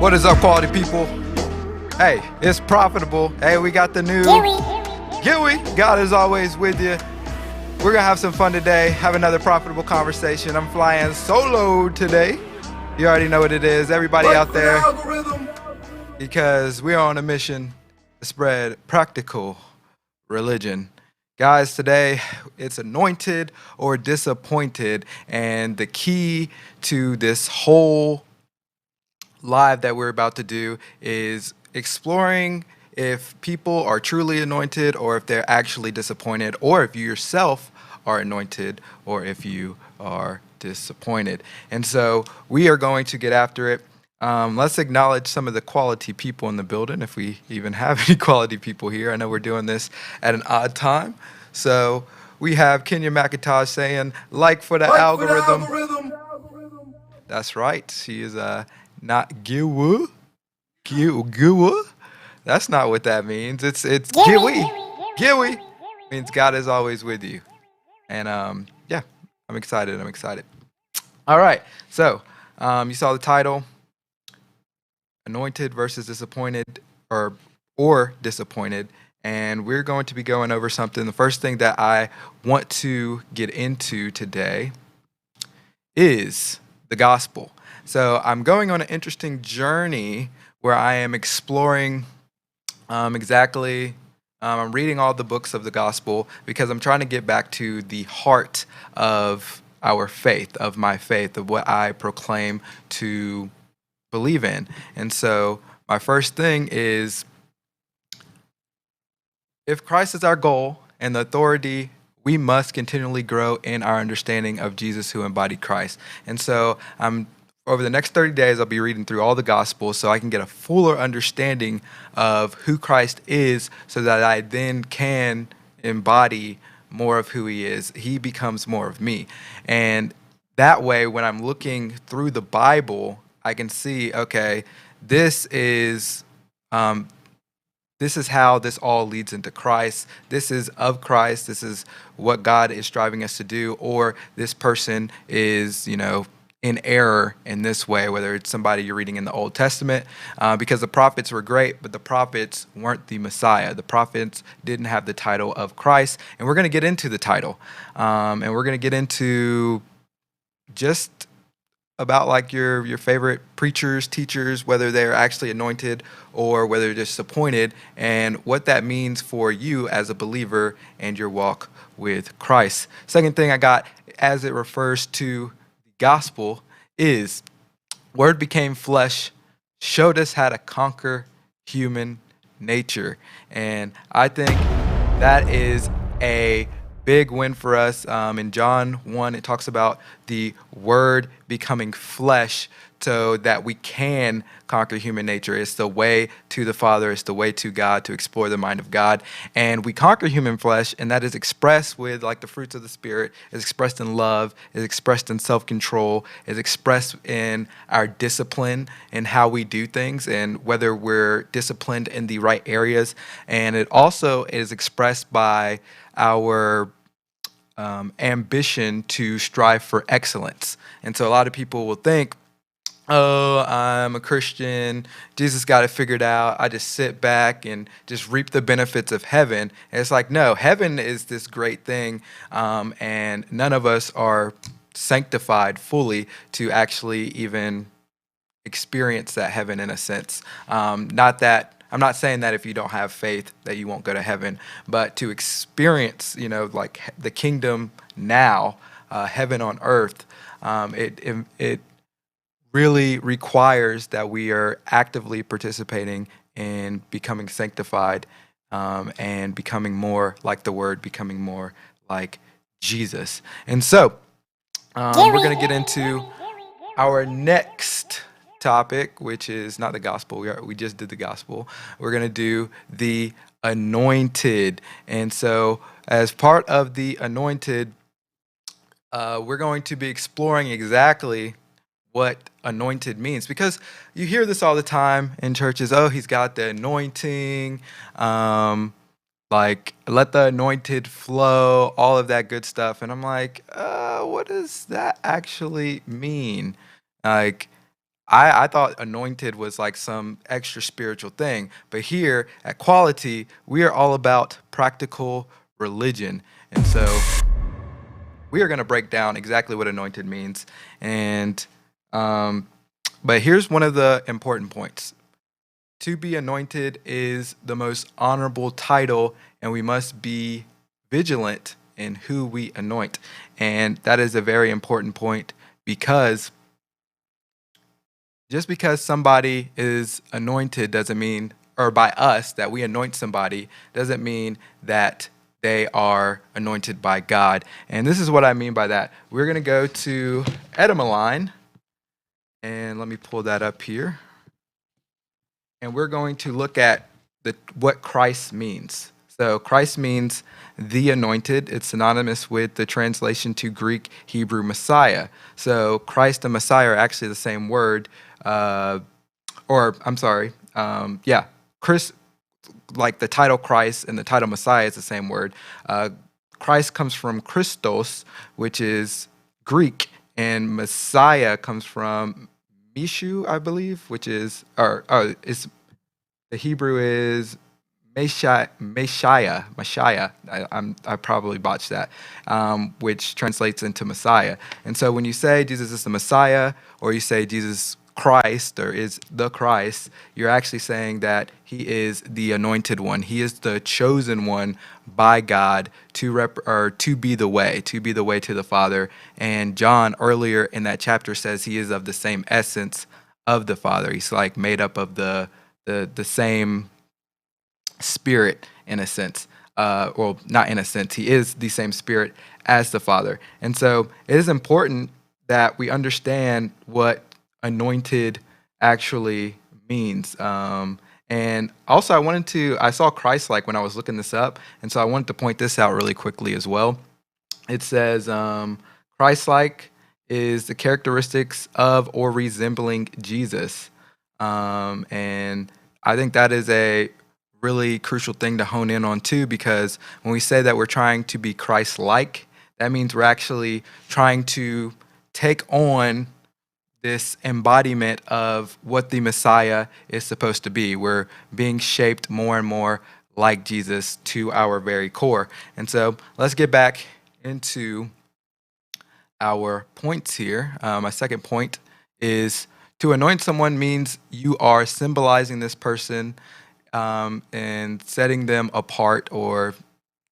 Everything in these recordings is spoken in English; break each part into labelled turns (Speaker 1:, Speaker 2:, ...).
Speaker 1: What is up, quality people? Hey, it's profitable. Hey, we got the new Huey. God is always with you. We're gonna have some fun today. Have another profitable conversation. I'm flying solo today. You already know what it is. Everybody out there, because we are on a mission to spread practical religion. Guys, today it's anointed or disappointed, and the key to this whole live that we're about to do is exploring if people are truly anointed or if they're actually disappointed, or if you yourself are anointed or if you are disappointed. And so we are going to get after it. Let's acknowledge some of the quality people in the building, if we even have any quality people here. I know we're doing this at an odd time. So we have Kenya McIntosh saying, like for the algorithm. That's right. She is not Giwu. Giwu. That's not what that means. It's Giwi. Giwi means God is always with you. And yeah, I'm excited. All right. So you saw the title, Anointed versus Disappointed, or Disappointed. And we're going to be going over something. The first thing that I want to get into today is the gospel. So I'm going on an interesting journey where I am exploring I'm reading all the books of the gospel because I'm trying to get back to the heart of our faith, of my faith, of what I proclaim to believe in. And so my first thing is, if Christ is our goal and the authority, we must continually grow in our understanding of Jesus who embodied Christ. And so over the next 30 days, I'll be reading through all the Gospels so I can get a fuller understanding of who Christ is so that I then can embody more of who he is. He becomes more of me. And that way, when I'm looking through the Bible, I can see, okay, this is how this all leads into Christ. This is of Christ. This is what God is striving us to do. Or this person is, in error in this way, whether it's somebody you're reading in the Old Testament, because the prophets were great, but the prophets weren't the Messiah. The prophets didn't have the title of Christ. And we're going to get into the title. And we're going to get into just about like your favorite preachers, teachers, whether they're actually anointed or whether they're disappointed, and what that means for you as a believer and your walk with Christ. Second thing I got as it refers to the gospel is Word became flesh, showed us how to conquer human nature. And I think that is a big win for us. In John 1, it talks about the Word becoming flesh so that we can conquer human nature. It's the way to the Father. It's the way to God, to explore the mind of God. And we conquer human flesh, and that is expressed with like the fruits of the Spirit, is expressed in love, is expressed in self-control, is expressed in our discipline and how we do things and whether we're disciplined in the right areas. And it also is expressed by our ambition to strive for excellence. And so a lot of people will think, oh, I'm a Christian, Jesus got it figured out, I just sit back and just reap the benefits of heaven. And it's like, no, heaven is this great thing, and none of us are sanctified fully to actually even experience that heaven in a sense. I'm not saying that if you don't have faith that you won't go to heaven, but to experience, like the kingdom now, heaven on earth, it really requires that we are actively participating in becoming sanctified, and becoming more like the Word, becoming more like Jesus. And so we're going to get into our next topic, which is not the gospel. We just did the gospel. We're going to do the anointed. And so as part of the anointed, we're going to be exploring exactly what anointed means, because you hear this all the time in churches. Oh, he's got the anointing, like let the anointed flow, all of that good stuff. And I'm like, what does that actually mean? Like, I thought anointed was like some extra spiritual thing, but here at Quality, we are all about practical religion. And so we are going to break down exactly what anointed means. And, but here's one of the important points. To be anointed is the most honorable title, and we must be vigilant in who we anoint. And that is a very important point because just because somebody is anointed doesn't mean, or by us, that we anoint somebody, doesn't mean that they are anointed by God. And this is what I mean by that. We're going to go to Etymology, and let me pull that up here. And we're going to look at what Christ means. So Christ means the anointed. It's synonymous with the translation to Greek Hebrew Messiah. So Christ and Messiah are actually the same word. Or I'm sorry, Chris, like the title Christ and the title Messiah is the same word. Christ comes from Christos, which is Greek, and Messiah comes from Mishu, I believe, which is, it's the Hebrew is Messiah. I probably botched that, which translates into Messiah. And so when you say Jesus is the Messiah, or you say Jesus Christ or is the Christ, you're actually saying that he is the anointed one. He is the chosen one by God to be the way to the Father. And John earlier in that chapter says he is of the same essence of the Father. He's like made up of the same spirit in a sense. Well, not in a sense. He is the same spirit as the Father. And so it is important that we understand what anointed actually means. And also I saw Christ-like when I was looking this up. And so I wanted to point this out really quickly as well. It says Christ-like is the characteristics of or resembling Jesus. And I think that is a really crucial thing to hone in on too, because when we say that we're trying to be Christ-like, that means we're actually trying to take on this embodiment of what the Messiah is supposed to be. We're being shaped more and more like Jesus to our very core. And so let's get back into our points here. My second point is to anoint someone means you are symbolizing this person and setting them apart or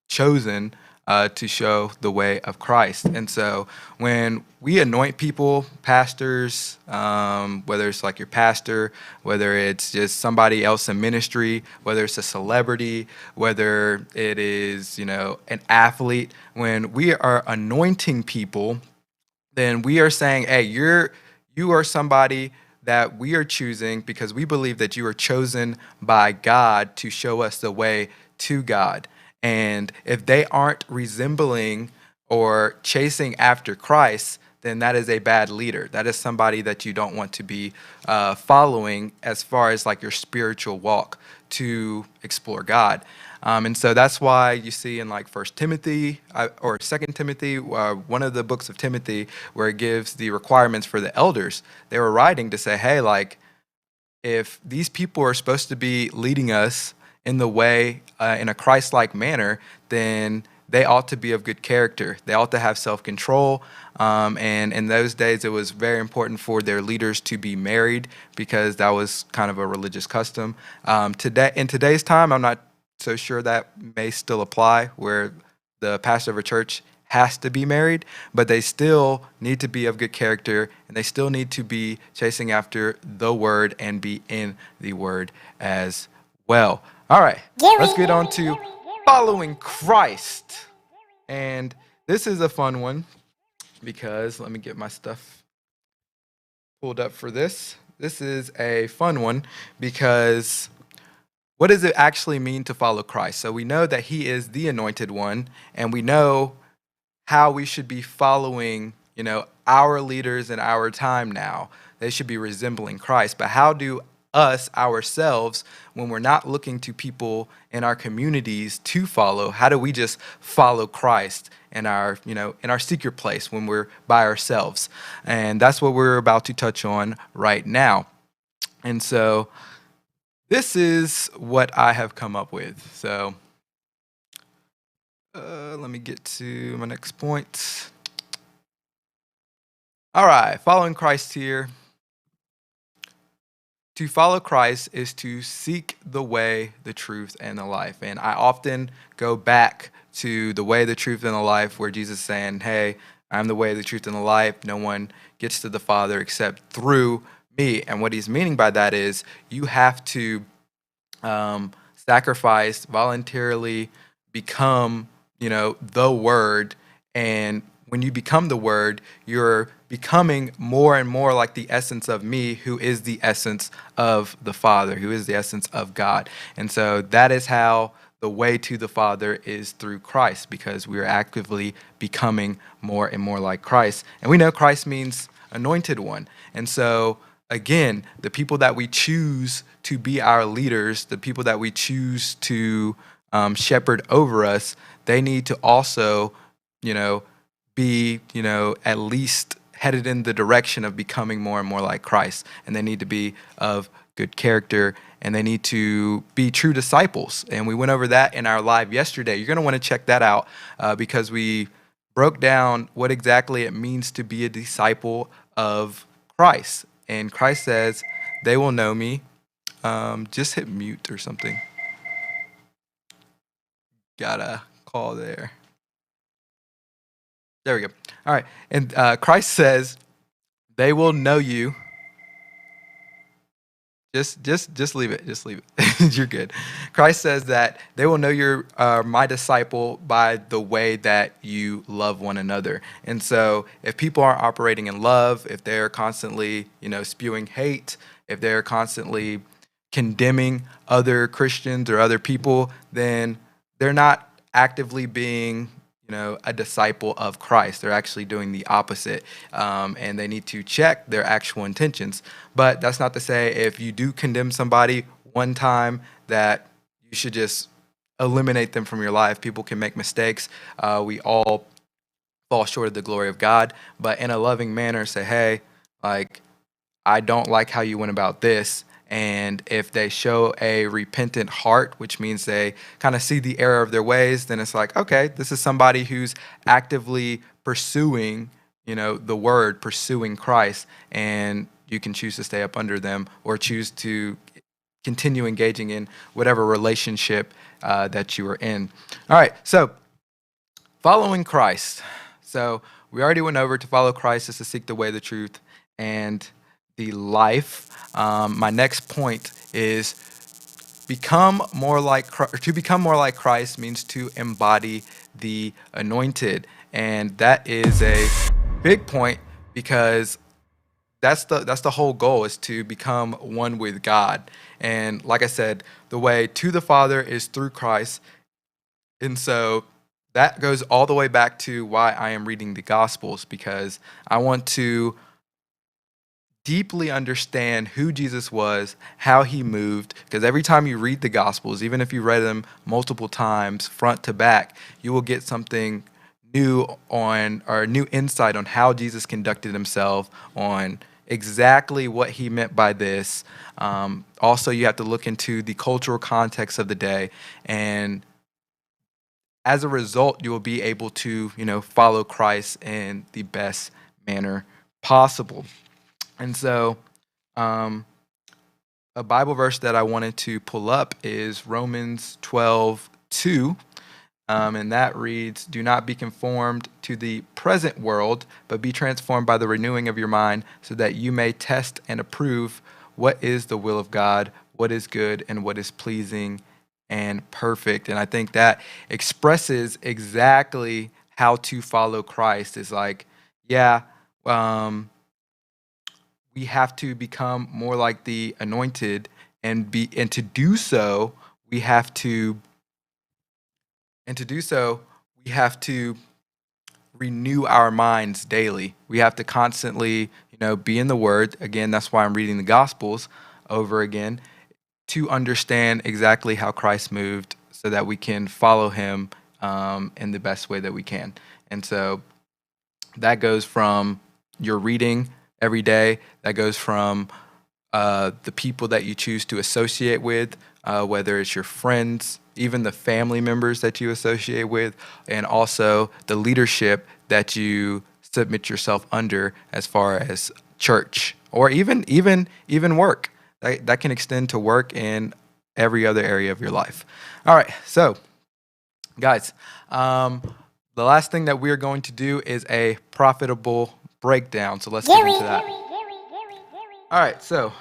Speaker 1: chosen to show the way of Christ. And so when we anoint people, pastors, whether it's like your pastor, whether it's just somebody else in ministry, whether it's a celebrity, whether it is, an athlete, when we are anointing people, then we are saying, hey, you are somebody that we are choosing because we believe that you are chosen by God to show us the way to God. And if they aren't resembling or chasing after Christ, then that is a bad leader. That is somebody that you don't want to be following as far as like your spiritual walk to explore God. And so that's why you see in like First Timothy or Second Timothy, one of the books of Timothy, where it gives the requirements for the elders. They were writing to say, hey, like if these people are supposed to be leading us in the way, in a Christ-like manner, then they ought to be of good character. They ought to have self-control. And in those days, it was very important for their leaders to be married because that was kind of a religious custom. In today's time, I'm not so sure that may still apply where the pastor of a church has to be married, but they still need to be of good character and they still need to be chasing after the word and be in the word as well. All right, let's get on to following Christ. And this is a fun one because let me get my stuff pulled up for this. This is a fun one because what does it actually mean to follow Christ? So we know that he is the anointed one, and we know how we should be following, our leaders in our time now. They should be resembling Christ. But how do us ourselves when we're not looking to people in our communities to follow? How do we just follow Christ in our, in our secret place when we're by ourselves? And that's what we're about to touch on right now. And so this is what I have come up with. So let me get to my next point. All right, following Christ here. To follow Christ is to seek the way, the truth, and the life. And I often go back to the way, the truth, and the life, where Jesus is saying, hey, I'm the way, the truth, and the life. No one gets to the Father except through me. And what he's meaning by that is you have to sacrifice, voluntarily become, the Word. And when you become the Word, you're becoming more and more like the essence of me, who is the essence of the Father, who is the essence of God. And so that is how the way to the Father is through Christ, because we are actively becoming more and more like Christ. And we know Christ means anointed one. And so again, the people that we choose to be our leaders, the people that we choose to shepherd over us, they need to also, be, at least headed in the direction of becoming more and more like Christ. And they need to be of good character, and they need to be true disciples. And we went over that in our live yesterday. You're going to want to check that out because we broke down what exactly it means to be a disciple of Christ. And Christ says, they will know me. Just hit mute or something. Got a call there. There we go. All right. And Christ says, they will know you. Just leave it. Just leave it. You're good. Christ says that they will know you're my disciple by the way that you love one another. And so if people aren't operating in love, if they're constantly, spewing hate, if they're constantly condemning other Christians or other people, then they're not actively being, a disciple of Christ. They're actually doing the opposite, and they need to check their actual intentions. But that's not to say if you do condemn somebody one time that you should just eliminate them from your life. People can make mistakes. We all fall short of the glory of God, but in a loving manner, say, hey, like, I don't like how you went about this. And if they show a repentant heart, which means they kind of see the error of their ways, then it's like, okay, this is somebody who's actively pursuing, the Word, pursuing Christ. And you can choose to stay up under them or choose to continue engaging in whatever relationship that you are in. All right, so following Christ. So we already went over to follow Christ is to seek the way, the truth, and the life. My next point is to become more like Christ means to embody the anointed. And that is a big point because that's the whole goal, is to become one with God. And like I said, the way to the Father is through Christ. And so that goes all the way back to why I am reading the Gospels, because I want to deeply understand who Jesus was, how he moved, because every time you read the Gospels, even if you read them multiple times front to back, you will get something new or new insight on how Jesus conducted himself, on exactly what he meant by this. Also, you have to look into the cultural context of the day, and as a result, you will be able to, follow Christ in the best manner possible. And so, a Bible verse that I wanted to pull up is Romans 12:2, and that reads, "Do not be conformed to the present world, but be transformed by the renewing of your mind, so that you may test and approve what is the will of God, what is good, and what is pleasing and perfect." And I think that expresses exactly how to follow Christ. Is like, yeah, we have to become more like the anointed, and to do so, we have to renew our minds daily. We have to constantly, be in the Word. Again, that's why I'm reading the Gospels. over again to understand exactly how Christ moved so that we can follow him in the best way that we can. And so that goes from your reading every day, that goes from the people that you choose to associate with, whether it's your friends, even the family members that you associate with, and also the leadership that you submit yourself under as far as church or even work. That can extend to work in every other area of your life. All right, so guys, the last thing that we're going to do is a profitable breakdown. So let's get into that. All right, so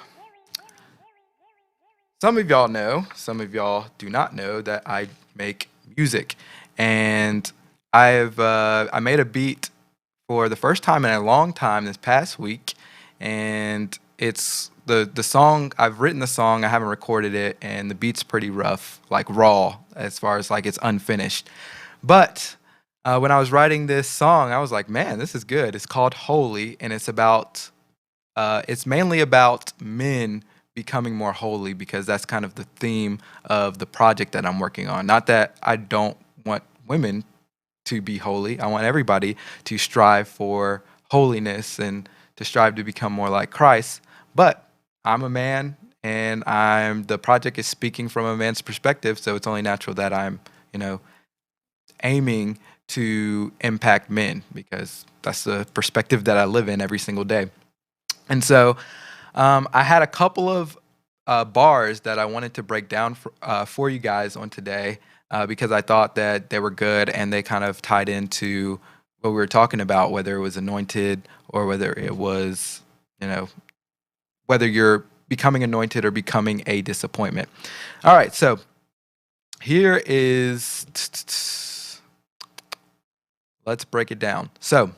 Speaker 1: some of y'all know, some of y'all do not know that I make music, and I made a beat for the first time in a long time this past week, and it's the song. I've written the song, I haven't recorded it, and the beat's pretty rough, like raw, as far as like it's unfinished. But when I was writing this song, I was like, man, this is good. It's called Holy, and it's mainly about men becoming more holy because that's kind of the theme of the project that I'm working on. Not that I don't want women to be holy. I want everybody to strive for holiness and to strive to become more like Christ. But I'm a man, and the project is speaking from a man's perspective, so it's only natural that I'm, aiming to impact men because that's the perspective that I live in every single day. And so I had a couple of bars that I wanted to break down for you guys on today because I thought that they were good and they kind of tied into what we were talking about, whether it was anointed or whether it was, whether you're becoming anointed or becoming a disappointment. All right, so here is, let's break it down. So,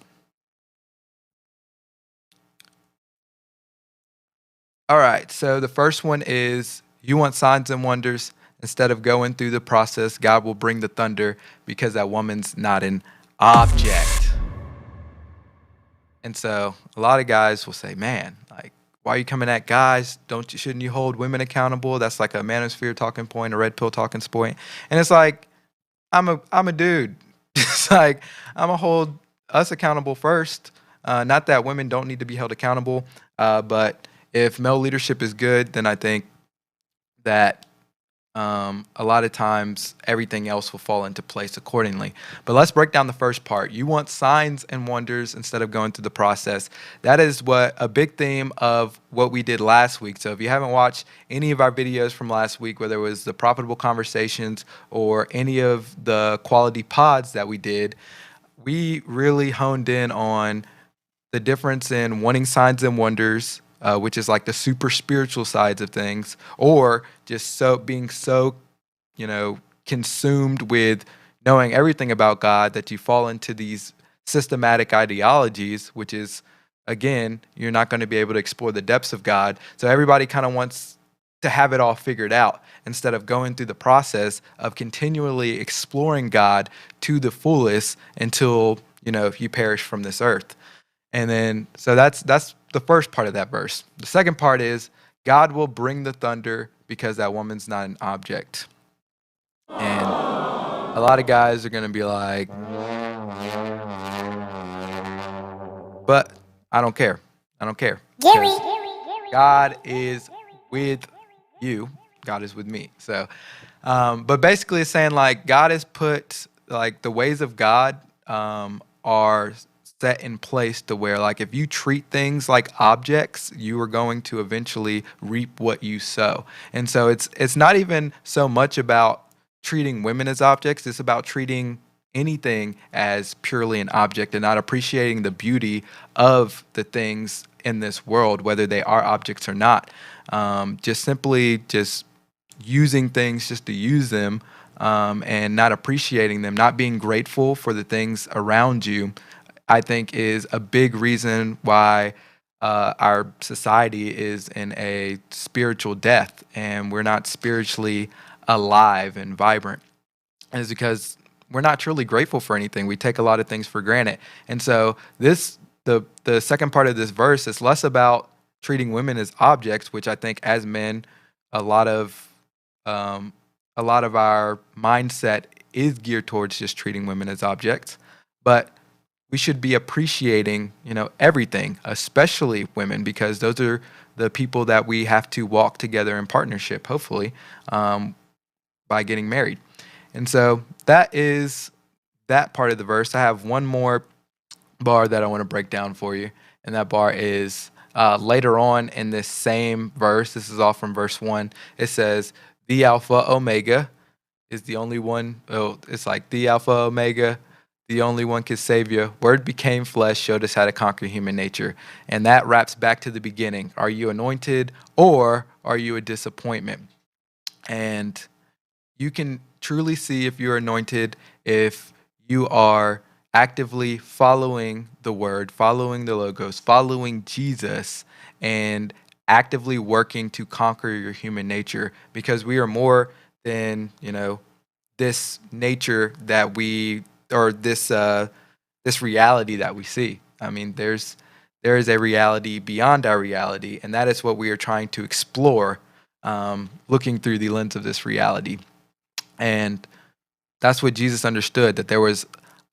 Speaker 1: all right, so the first one is you want signs and wonders. Instead of going through the process, God will bring the thunder because that woman's not an object. And so a lot of guys will say, man, like, why are you coming at guys? Shouldn't you hold women accountable? That's like a manosphere talking point, a red pill talking point. And it's like, I'm a dude. It's like, I'm gonna hold us accountable first. Not that women don't need to be held accountable, but if male leadership is good, then I think that a lot of times everything else will fall into place accordingly. But let's break down the first part. You want signs and wonders instead of going through the process. That is what a big theme of what we did last week. So if you haven't watched any of our videos from last week, whether it was the profitable conversations or any of the quality pods that we did, we really honed in on the difference in wanting signs and wonders, which is like the super spiritual sides of things, or just being so, consumed with knowing everything about God that you fall into these systematic ideologies, which is, again, you're not going to be able to explore the depths of God. So everybody kind of wants to have it all figured out instead of going through the process of continually exploring God to the fullest until, you perish from this earth. And then, so that's the first part of that verse. The second part is God will bring the thunder because that woman's not an object. And a lot of guys are going to be like, but I don't care. I don't care. Because God is with you. God is with me. So, but basically it's saying like God has put like the ways of God are set in place to where like if you treat things like objects, you are going to eventually reap what you sow. And so it's not even so much about treating women as objects, it's about treating anything as purely an object and not appreciating the beauty of the things in this world, whether they are objects or not. Just simply just using things just to use them, and not appreciating them, not being grateful for the things around you, I think is a big reason why our society is in a spiritual death and we're not spiritually alive and vibrant. And it's because we're not truly grateful for anything. We take a lot of things for granted. And so the second part of this verse is less about treating women as objects, which I think as men, a lot of um, our mindset is geared towards just treating women as objects. But we should be appreciating, everything, especially women, because those are the people that we have to walk together in partnership, hopefully, by getting married. And so that is that part of the verse. I have one more bar that I want to break down for you. And that bar is later on in this same verse. This is all from verse 1. It says, the Alpha Omega is the only one. Oh, it's like the Alpha Omega, the only one can save you. Word became flesh, showed us how to conquer human nature. And that wraps back to the beginning. Are you anointed or are you a disappointment? And you can truly see if you're anointed if you are actively following the word, following the logos, following Jesus, and actively working to conquer your human nature, because we are more than, this nature that we, or this reality that we see. I mean, there is a reality beyond our reality, and that is what we are trying to explore, looking through the lens of this reality. And that's what Jesus understood, that there was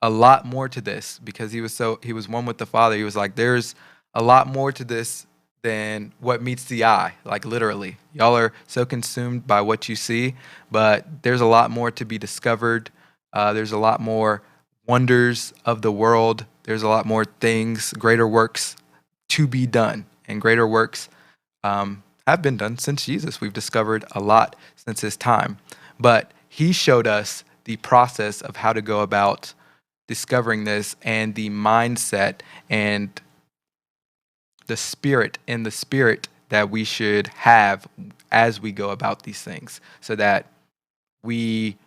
Speaker 1: a lot more to this, because he was one with the Father. He was like, there's a lot more to this than what meets the eye, like literally. Y'all are so consumed by what you see, but there's a lot more to be discovered. There's a lot more wonders of the world. There's a lot more things, greater works to be done, and greater works have been done since Jesus. We've discovered a lot since his time, but he showed us the process of how to go about discovering this, and the mindset and the spirit that we should have as we go about these things, so that we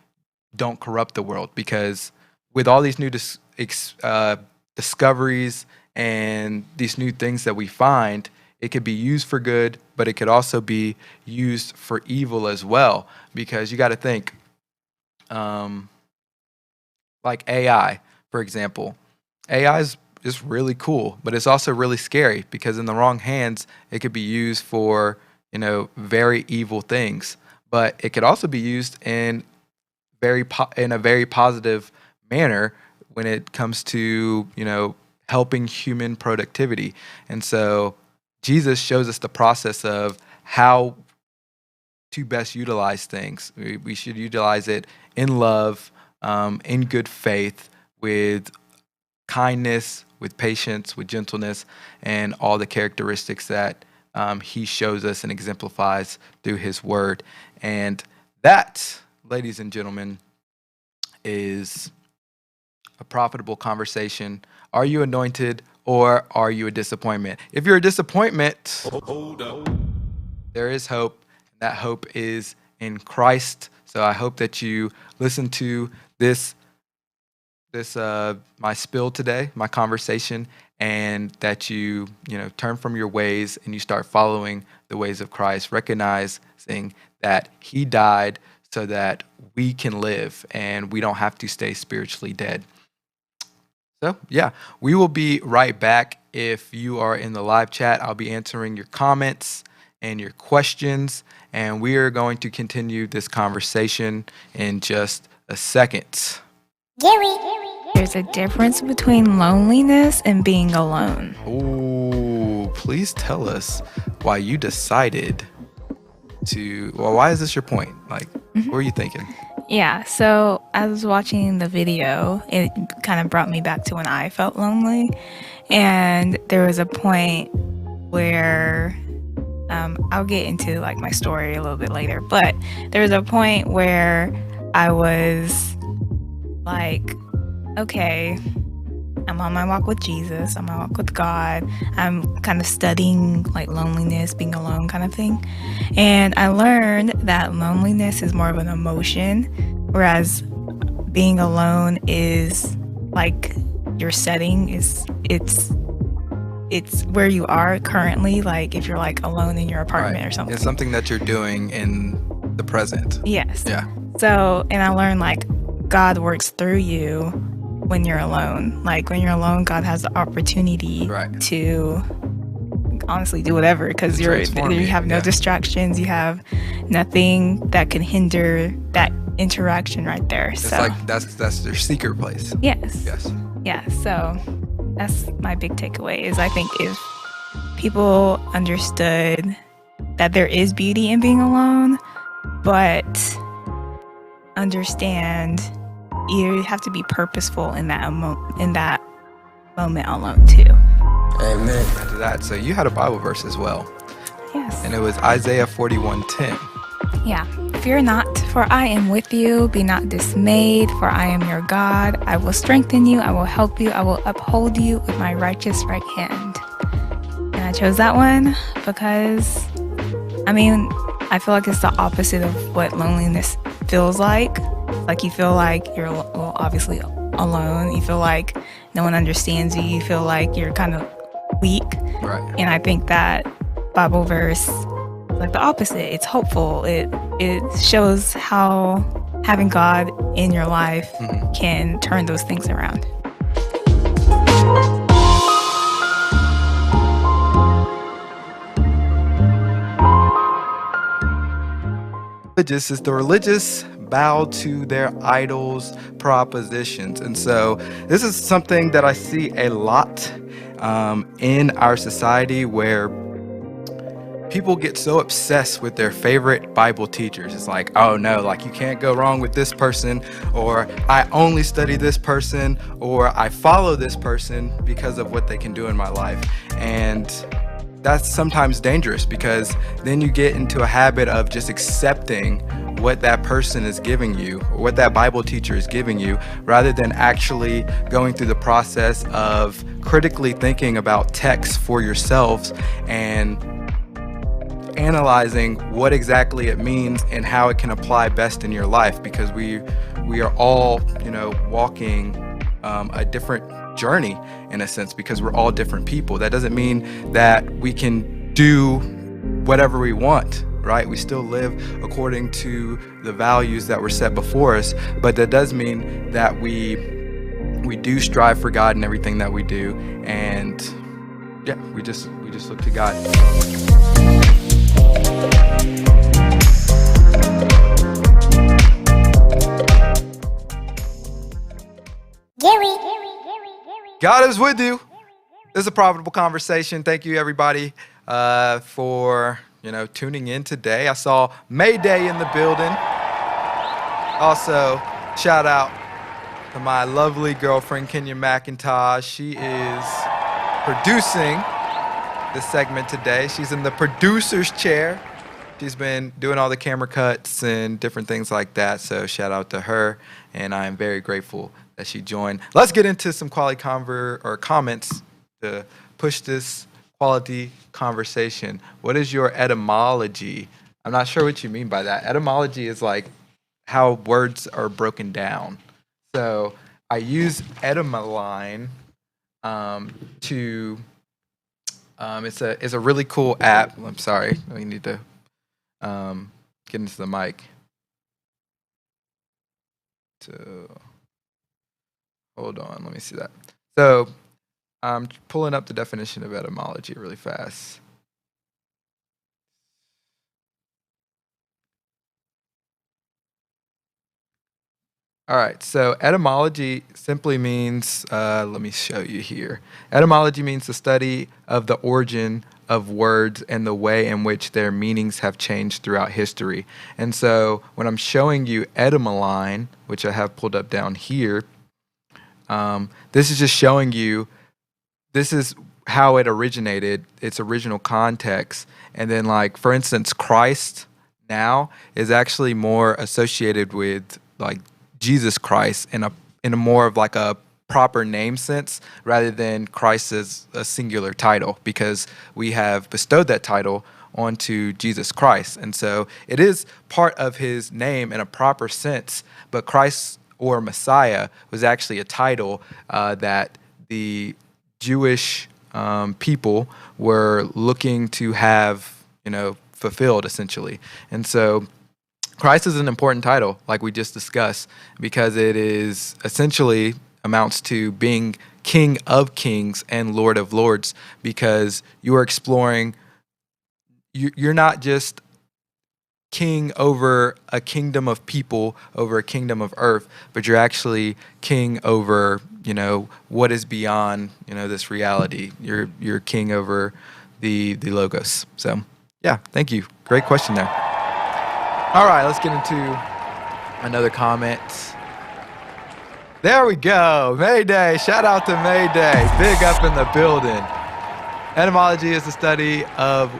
Speaker 1: don't corrupt the world. Because with all these new discoveries and these new things that we find, it could be used for good, but it could also be used for evil as well. Because you got to think, like AI, for example. AI is really cool, but it's also really scary, because in the wrong hands, it could be used for, very evil things. But it could also be used in a very positive manner when it comes to, helping human productivity. And so Jesus shows us the process of how to best utilize things. We should utilize it in love, in good faith, with kindness, with patience, with gentleness, and all the characteristics that he shows us and exemplifies through his word. And that, ladies and gentlemen, is a profitable conversation. Are you anointed or are you a disappointment? If you're a disappointment, hold up, there is hope. That hope is in Christ. So I hope that you listen to this my spill today, my conversation, and that you turn from your ways and you start following the ways of Christ, recognizing that he died so that we can live and we don't have to stay spiritually dead. So yeah, we will be right back. If you are in the live chat, I'll be answering your comments and your questions, and we are going to continue this conversation in just a second.
Speaker 2: There's a difference between loneliness and being alone.
Speaker 1: Oh, please tell us why you decided to, why is this your point? Like, what were you thinking?
Speaker 2: Yeah, so I was watching the video. It kind of brought me back to when I felt lonely. And there was a point where, I'll get into like my story a little bit later, but there was a point where I was like, okay, I'm on my walk with Jesus, I'm on my walk with God. I'm kind of studying like loneliness, being alone kind of thing. And I learned that loneliness is more of an emotion, whereas being alone is like your setting, it's where you are currently, like if you're like alone in your apartment or something.
Speaker 1: It's something that you're doing in the present.
Speaker 2: Yes.
Speaker 1: Yeah.
Speaker 2: So, and I learned like God works through you when you're alone. Like when you're alone, God has the opportunity to honestly do whatever because you have no distractions. You have nothing that can hinder that interaction right there.
Speaker 1: It's
Speaker 2: so
Speaker 1: like that's their secret place.
Speaker 2: Yes. Yeah. So that's my big takeaway is I think if people understood that there is beauty in being alone, but understand you have to be purposeful in that moment alone too.
Speaker 1: Amen to that. So you had a Bible verse as well.
Speaker 2: Yes.
Speaker 1: And it was Isaiah 41:10.
Speaker 2: Yeah. Fear not, for I am with you. Be not dismayed, for I am your God. I will strengthen you. I will help you. I will uphold you with my righteous right hand. And I chose that one because, I feel like it's the opposite of what loneliness feels like. Like you feel like you're, obviously alone. You feel like no one understands you. You feel like you're kind of weak.
Speaker 1: Right.
Speaker 2: And I think that Bible verse like the opposite. It's hopeful. It shows how having God in your life can turn those things around.
Speaker 1: Religious is the religious bow to their idols' propositions. And so this is something that I see a lot in our society where people get so obsessed with their favorite Bible teachers. It's like, oh no, like you can't go wrong with this person, or I only study this person, or I follow this person because of what they can do in my life. And that's sometimes dangerous because then you get into a habit of just accepting what that person is giving you or what that Bible teacher is giving you, rather than actually going through the process of critically thinking about text for yourselves and analyzing what exactly it means and how it can apply best in your life, because we are all, walking a different journey in a sense, because we're all different people. That doesn't mean that we can do whatever we want, right? We still live according to the values that were set before us, but that does mean that we do strive for God in everything that we do, and we just look to God. God is with you. This is a profitable conversation. Thank you, everybody, for tuning in today. I saw Mayday in the building. Also, shout out to my lovely girlfriend Kenya McIntosh. She is producing this segment today. She's in the producer's chair. She's been doing all the camera cuts and different things like that. So shout out to her, and I am very grateful that she joined. Let's get into some quality comments to push this quality conversation. What is your etymology? I'm not sure what you mean by that. Etymology is like how words are broken down. So I use Etymoline to. It's a really cool app. I'm sorry, we need to get into the mic. So hold on, let me see that. So I'm pulling up the definition of etymology really fast. All right, so etymology simply means, let me show you here. Etymology means the study of the origin of words and the way in which their meanings have changed throughout history. And so when I'm showing you Etymoline, which I have pulled up down here, this is just showing you, this is how it originated, its original context. And then like, for instance, Christ now is actually more associated with like Jesus Christ in a more of like a proper name sense, rather than Christ as a singular title, because we have bestowed that title onto Jesus Christ. And so it is part of his name in a proper sense, but Christ or Messiah was actually a title that the Jewish people were looking to have, fulfilled essentially. And so Christ is an important title, like we just discussed, because it is essentially amounts to being King of Kings and Lord of Lords, because you are exploring. You're not just king over a kingdom of people, over a kingdom of earth, but you're actually king over, what is beyond, this reality. You're king over the logos. So yeah, thank you. Great question there. All right, let's get into another comment. There we go. Mayday. Shout out to Mayday. Big up in the building. Etymology is the study of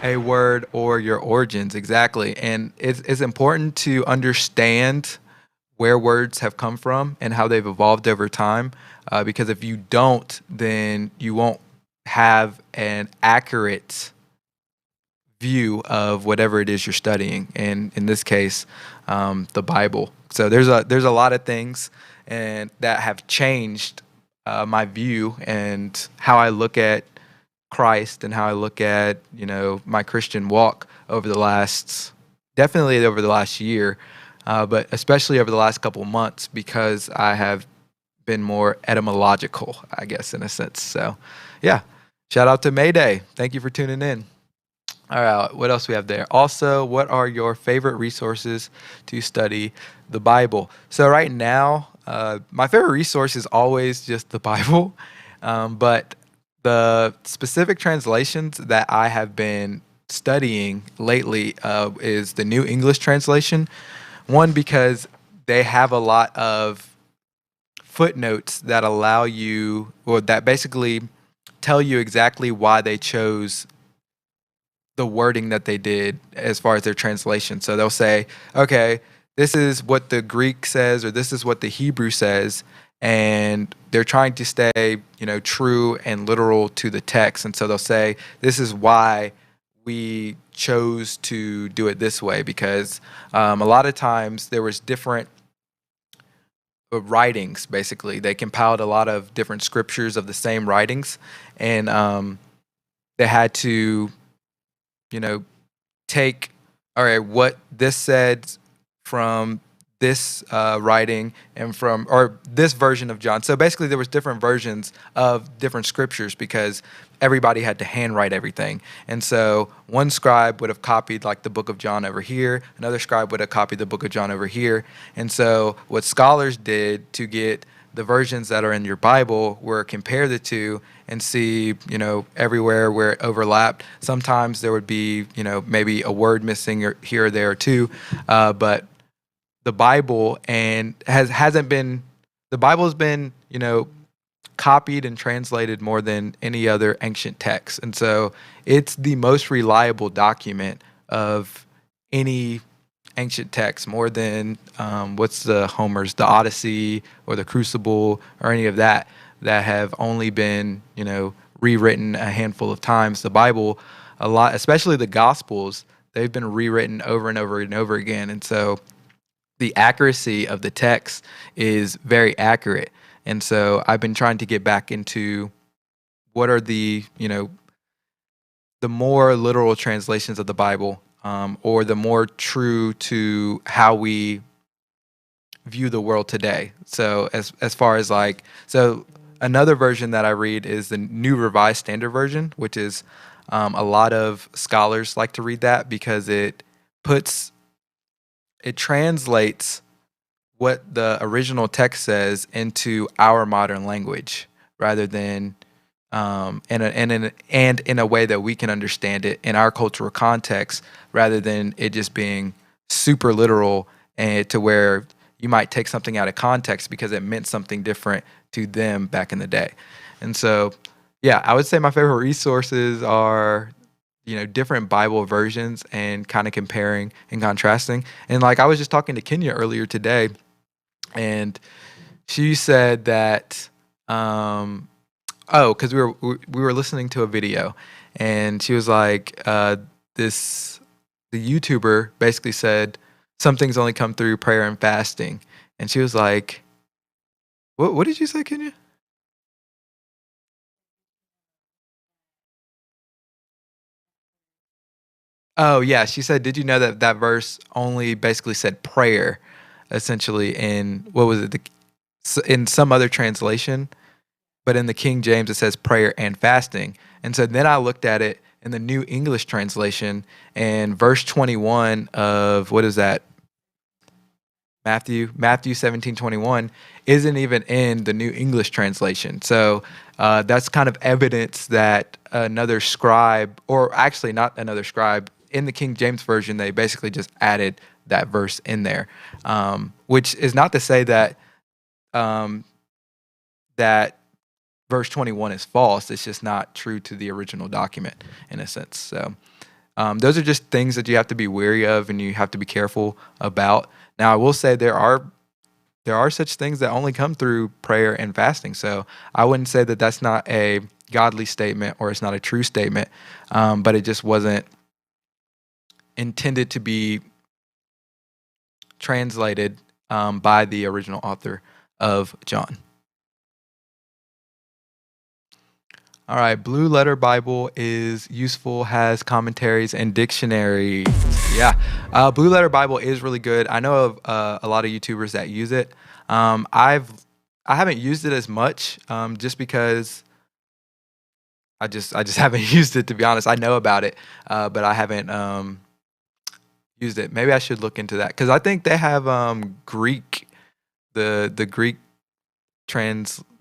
Speaker 1: a word or your origins. Exactly. And it's important to understand where words have come from and how they've evolved over time. Because if you don't, then you won't have an accurate view of whatever it is you're studying. And in this case, the Bible. So there's a lot of things and that have changed my view and how I look at Christ and how I look at, my Christian walk definitely over the last year, but especially over the last couple of months, because I have been more etymological, I guess, in a sense. So yeah, shout out to Mayday. Thank you for tuning in. All right, what else we have there? Also, what are your favorite resources to study the Bible? So right now, my favorite resource is always just the Bible, but the specific translations that I have been studying lately is the New English Translation. One, because they have a lot of footnotes that allow you, or that basically tell you exactly why they chose the wording that they did as far as their translation. So they'll say, okay, this is what the Greek says, or this is what the Hebrew says, and they're trying to stay, true and literal to the text. And so they'll say, this is why we chose to do it this way, because a lot of times there was different writings. Basically, they compiled a lot of different scriptures of the same writings, and they had to take, all right, what this said from this writing and or this version of John. So basically there was different versions of different scriptures because everybody had to handwrite everything. And so one scribe would have copied like the book of John over here. Another scribe would have copied the book of John over here. And so what scholars did to get the versions that are in your Bible were compare the two and see, everywhere where it overlapped. Sometimes there would be, maybe a word missing or here or there or two, but the Bible the Bible has been, copied and translated more than any other ancient text. And so it's the most reliable document of any ancient text, more than what's the the Odyssey or the Crucible or any of that have only been rewritten a handful of times. The Bible, a lot, especially the Gospels, they've been rewritten over and over and over again. And so the accuracy of the text is very accurate. And so I've been trying to get back into what are the more literal translations of the Bible, or the more true to how we view the world today. So as far as another version that I read is the New Revised Standard Version, which is a lot of scholars like to read that because it translates what the original text says into our modern language, rather than in a way that we can understand it in our cultural context, rather than it just being super literal and to where you might take something out of context because it meant something different to them back in the day. And so, yeah, I would say my favorite resources are, different Bible versions and kind of comparing and contrasting. And like I was just talking to Kenya earlier today, and she said that, because we were listening to a video, and she was like, the YouTuber basically said some things only come through prayer and fasting, and she was like, "What did you say, Kenya?" Oh yeah, she said, "Did you know that that verse only basically said prayer, essentially in what was it? In some other translation." but in the King James it says prayer and fasting. And so then I looked at it in the New English translation, and verse 21 of what is that? Matthew 17:21 isn't even in the New English translation. So that's kind of evidence that another scribe, or actually not another scribe, in the King James version, they basically just added that verse in there, which is not to say that um, that verse 21 is false. It's just not true to the original document in a sense. So those are just things that you have to be wary of and you have to be careful about. Now, I will say there are such things that only come through prayer and fasting. So I wouldn't say that that's not a godly statement or it's not a true statement, but it just wasn't intended to be translated by the original author of John. All right, Blue Letter Bible is useful, has commentaries and dictionaries. Yeah, Blue Letter Bible is really good. I know of a lot of YouTubers that use it. I haven't used it as much, just because I just haven't used it, to be honest. I know about it, but I haven't used it. Maybe I should look into that because I think they have Greek, the Greek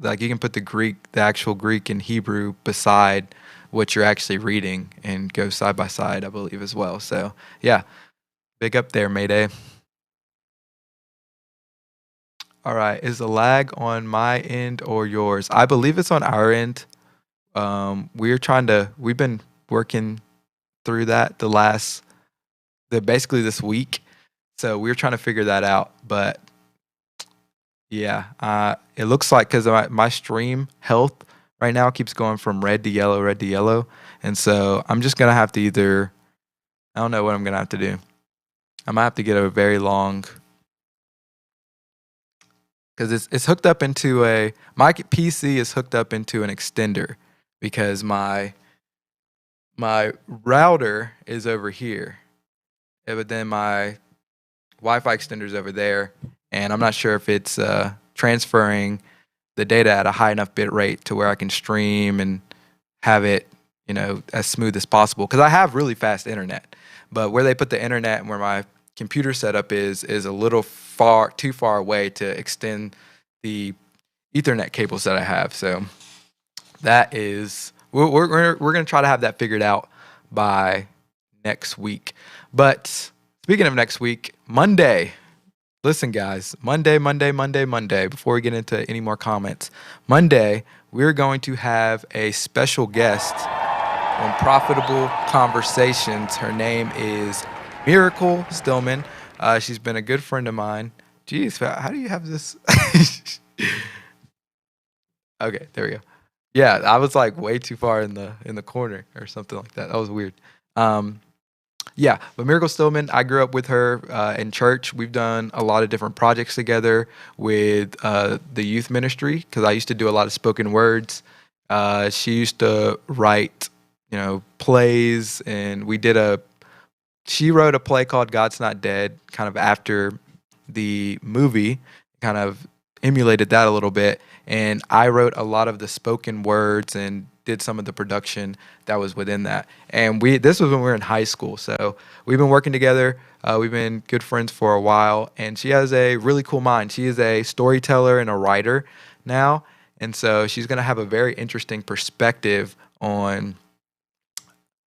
Speaker 1: like you can put the actual Greek and Hebrew beside what you're actually reading and go side by side, I believe, as well. So yeah, big up there, Mayday. All right, is the lag on my end or yours? I believe it's on our end. We've been working through that basically this week. So we're trying to figure that out, but yeah, it looks like because my stream health right now keeps going from red to yellow, and so I'm just gonna have to I don't know what I'm gonna have to do. I might have to get a very long, because it's hooked up into my PC is hooked up into an extender because my router is over here, but then my Wi-Fi extender is over there, and I'm not sure if it's transferring the data at a high enough bit rate to where I can stream and have it, as smooth as possible. Because I have really fast internet, but where they put the internet and where my computer setup is a little too far away to extend the Ethernet cables that I have. So that is we're gonna try to have that figured out by next week. But speaking of next week, Monday. Listen, guys, Monday, before we get into any more comments, Monday, we're going to have a special guest on Profitable Conversations. Her name is Miracle Stillman. She's been a good friend of mine. Jeez, how do you have this? Okay, there we go. Yeah, I was like way too far in the corner or something like that. That was weird. Yeah, but Miracle Stillman, I grew up with her in church. We've done a lot of different projects together with the youth ministry because I used to do a lot of spoken words. She used to write, plays, and she wrote a play called God's Not Dead, kind of after the movie, kind of emulated that a little bit. And I wrote a lot of the spoken words and did some of the production that was within that. And this was when we were in high school. So we've been working together. We've been good friends for a while. And she has a really cool mind. She is a storyteller and a writer now. And so she's going to have a very interesting perspective on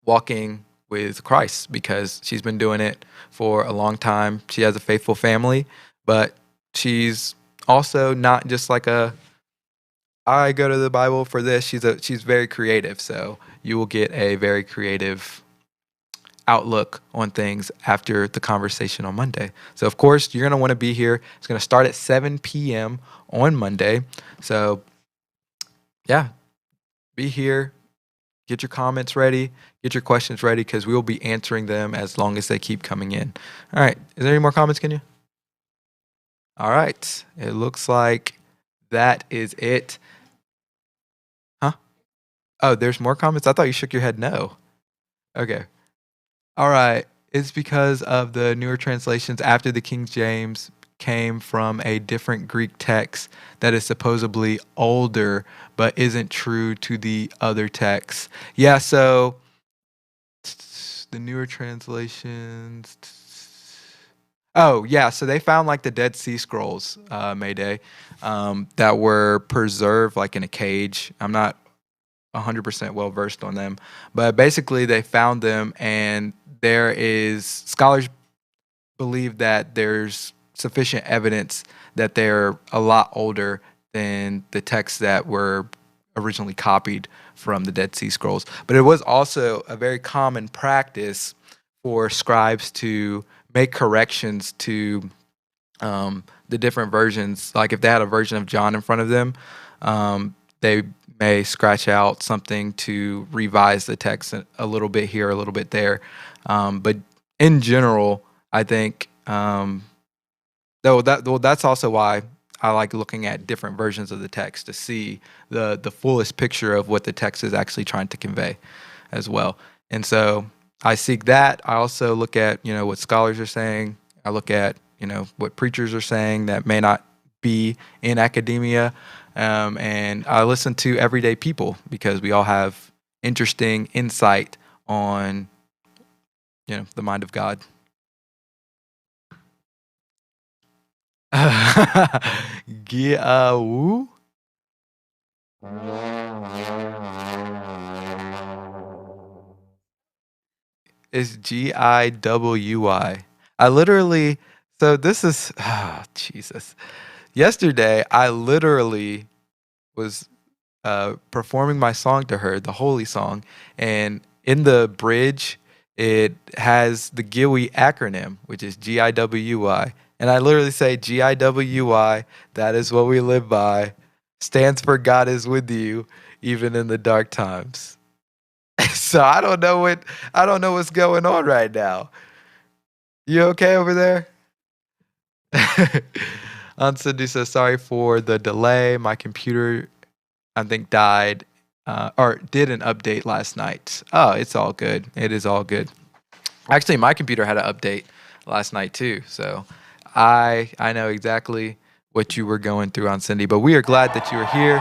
Speaker 1: walking with Christ because she's been doing it for a long time. She has a faithful family, but she's also not just like I go to the Bible for this. She's very creative, so you will get a very creative outlook on things after the conversation on Monday. So of course you're gonna want to be here. It's gonna start at 7 p.m. on Monday. So yeah, be here. Get your comments ready. Get your questions ready because we will be answering them as long as they keep coming in. All right. Is there any more comments, Kenya? All right. It looks like that is it. Oh, there's more comments? I thought you shook your head no. Okay. All right. It's because of the newer translations after the King James came from a different Greek text that is supposedly older but isn't true to the other texts. Yeah, so the newer translations. Oh, yeah, so they found like the Dead Sea Scrolls, Mayday, that were preserved like in a cage. I'm not 100% well versed on them, but basically they found them, and there is scholars believe that there's sufficient evidence that they're a lot older than the texts that were originally copied from the Dead Sea Scrolls. But it was also a very common practice for scribes to make corrections to the different versions. Like if they had a version of John in front of them, they may scratch out something to revise the text a little bit here, a little bit there. But in general, I think that's also why I like looking at different versions of the text to see the fullest picture of what the text is actually trying to convey as well. And so I seek that. I also look at, what scholars are saying. I look at, what preachers are saying that may not be in academia. And I listen to everyday people because we all have interesting insight on, the mind of God. Giawu? It's Giwi. I literally, so this is, Jesus. Yesterday, I literally was performing my song to her, the holy song, and in the bridge, it has the GIWI acronym, which is GIWI. And I literally say GIWI, that is what we live by, stands for God is with you, even in the dark times. So I don't know what's going on right now. You okay over there? Aunt Cindy says, sorry for the delay. My computer, I think, died or did an update last night. Oh, it's all good. It is all good. Actually, my computer had an update last night too. So I know exactly what you were going through, Aunt Cindy. But we are glad that you are here.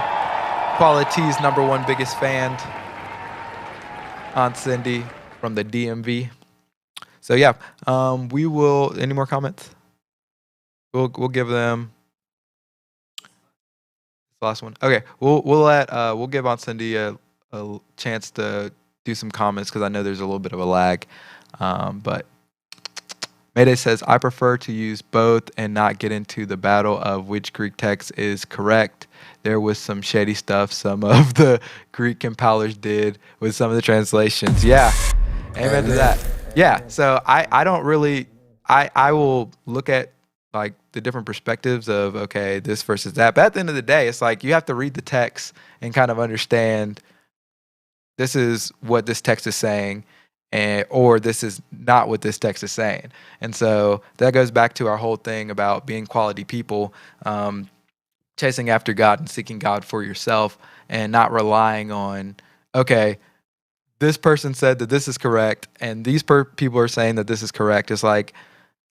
Speaker 1: Quality's #1 biggest fan, Aunt Cindy from the DMV. So yeah, we will. Any more comments? We'll give them the last one. Okay, we'll give Aunt Cindy a chance to do some comments because I know there's a little bit of a lag. But Mayday says, I prefer to use both and not get into the battle of which Greek text is correct. There was some shady stuff some of the Greek compilers did with some of the translations. Yeah, amen to that. Yeah, so I don't really, I will look at like the different perspectives of, okay, this versus that. But at the end of the day, it's like you have to read the text and kind of understand this is what this text is saying, or this is not what this text is saying. And so that goes back to our whole thing about being quality people, chasing after God and seeking God for yourself and not relying on, okay, this person said that this is correct and these people are saying that this is correct. It's like,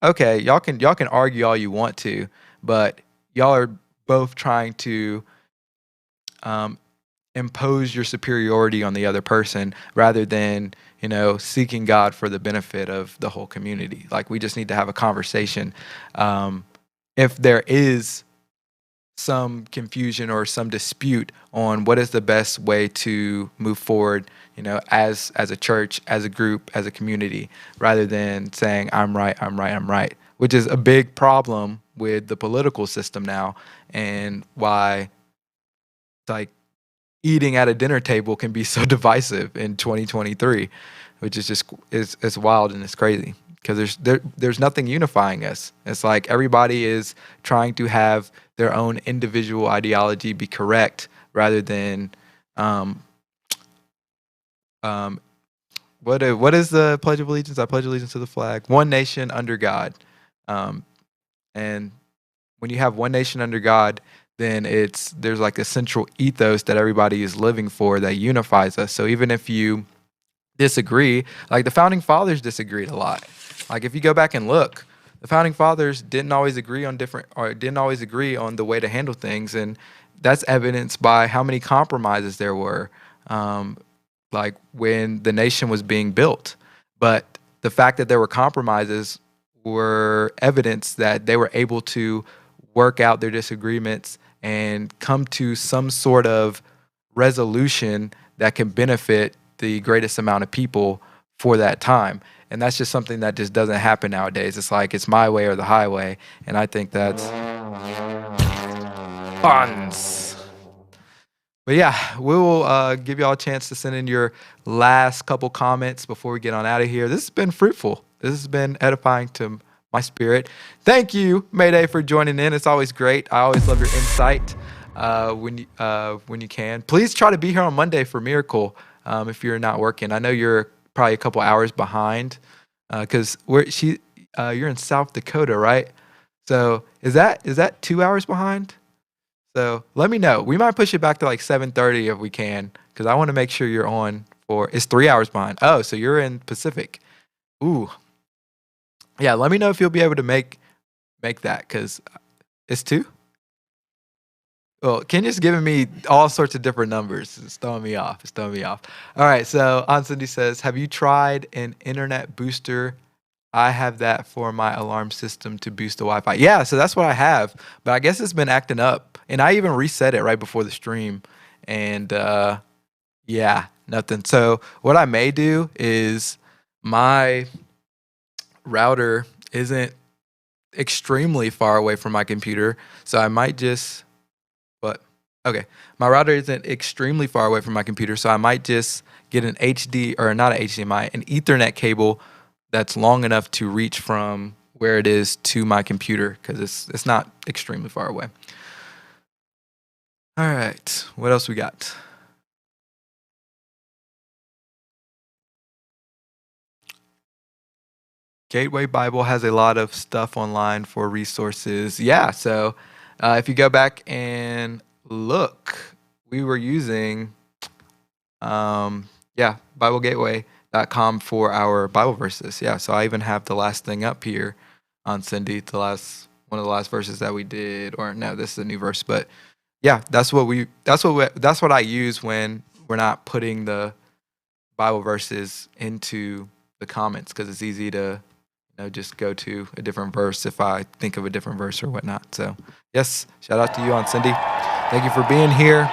Speaker 1: okay, y'all can argue all you want to, but y'all are both trying to impose your superiority on the other person rather than, seeking God for the benefit of the whole community. Like, we just need to have a conversation. If there is some confusion or some dispute on what is the best way to move forward, as a church, as a group, as a community, rather than saying, I'm right, which is a big problem with the political system now, and why, like, eating at a dinner table can be so divisive in 2023, which is just it's wild and it's crazy because there's nothing unifying us. It's like everybody is trying to have their own individual ideology be correct rather than what is the Pledge of Allegiance? I pledge allegiance to the flag, one nation under God. And when you have one nation under God, then there's like a central ethos that everybody is living for that unifies us. So even if you disagree, like the founding fathers disagreed a lot. Like if you go back and look, the founding fathers didn't always agree on the way to handle things, and that's evidenced by how many compromises there were, um, like when the nation was being built. But the fact that there were compromises were evidence that they were able to work out their disagreements and come to some sort of resolution that can benefit the greatest amount of people for that time. And that's just something that just doesn't happen nowadays. It's like it's my way or the highway. And I think that's buns. But yeah, we will give y'all a chance to send in your last couple comments before we get on out of here. This has been fruitful. This has been edifying to my spirit. Thank you, Mayday, for joining in. It's always great. I always love your insight when you can. Please try to be here on Monday for Miracle if you're not working. I know you're probably a couple hours behind because you're in South Dakota, right? So is that 2 hours behind? So let me know. We might push it back to like 7:30 if we can, because I want to make sure you're on for. It's 3 hours behind. Oh, so you're in Pacific. Ooh, yeah. Let me know if you'll be able to make that, because it's 2. Well, Kenya's giving me all sorts of different numbers. It's throwing me off. All right. So Cindy says, "Have you tried an internet booster? I have that for my alarm system to boost the Wi-Fi." Yeah, so that's what I have, but I guess it's been acting up, and I even reset it right before the stream, and yeah, nothing. So what I may do is my router isn't extremely far away from my computer, so I might just. But okay, my router isn't extremely far away from my computer, so I might just get an HD or not an HDMI, an Ethernet cable that's long enough to reach from where it is to my computer, because it's not extremely far away. All right, what else we got? Gateway Bible has a lot of stuff online for resources. Yeah, so if you go back and look, we were using BibleGateway.com for our Bible verses. Yeah, so I even have the last thing up here on Cindy, one of the last verses that we did. Or no, this is a new verse, but yeah, that's what I use when we're not putting the Bible verses into the comments, because it's easy to just go to a different verse if I think of a different verse or whatnot. So yes, shout out to you on Cindy. Thank you for being here.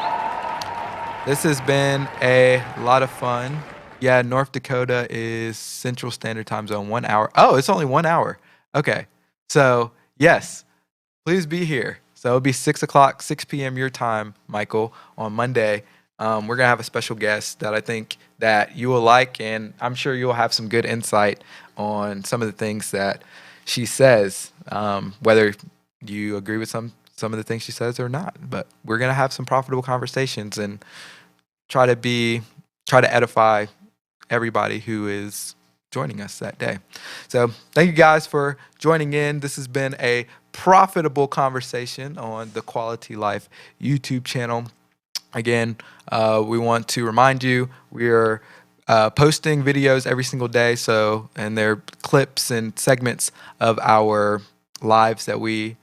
Speaker 1: This has been a lot of fun. Yeah, North Dakota is Central Standard Time Zone, 1 hour. Oh, it's only 1 hour. Okay. So, yes, please be here. So it'll be 6 p.m. your time, Michael, on Monday. We're going to have a special guest that I think that you will like, and I'm sure you'll have some good insight on some of the things that she says, whether you agree with some of the things she says or not. But we're going to have some profitable conversations and try to edify everybody who is joining us that day. So thank you guys for joining in. This has been a profitable conversation on the Quality Life YouTube channel. Again, we want to remind you we are posting videos every single day. And they're clips and segments of our lives that we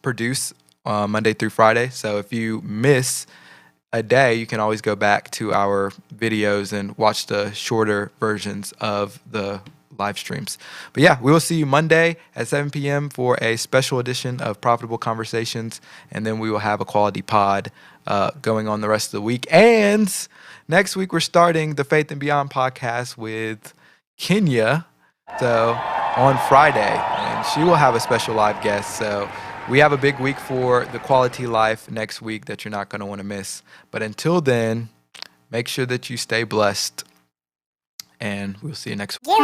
Speaker 1: produce Monday through Friday. So if you miss a day, you can always go back to our videos and watch the shorter versions of the live streams. But yeah, we will see you Monday at 7 p.m. for a special edition of Profitable Conversations, and then we will have a quality pod going on the rest of the week. And next week, we're starting the Faith and Beyond podcast with Kenya, so on Friday, and she will have a special live guest. So we have a big week for the Quality Life next week that you're not going to want to miss. But until then, make sure that you stay blessed, and we'll see you next week.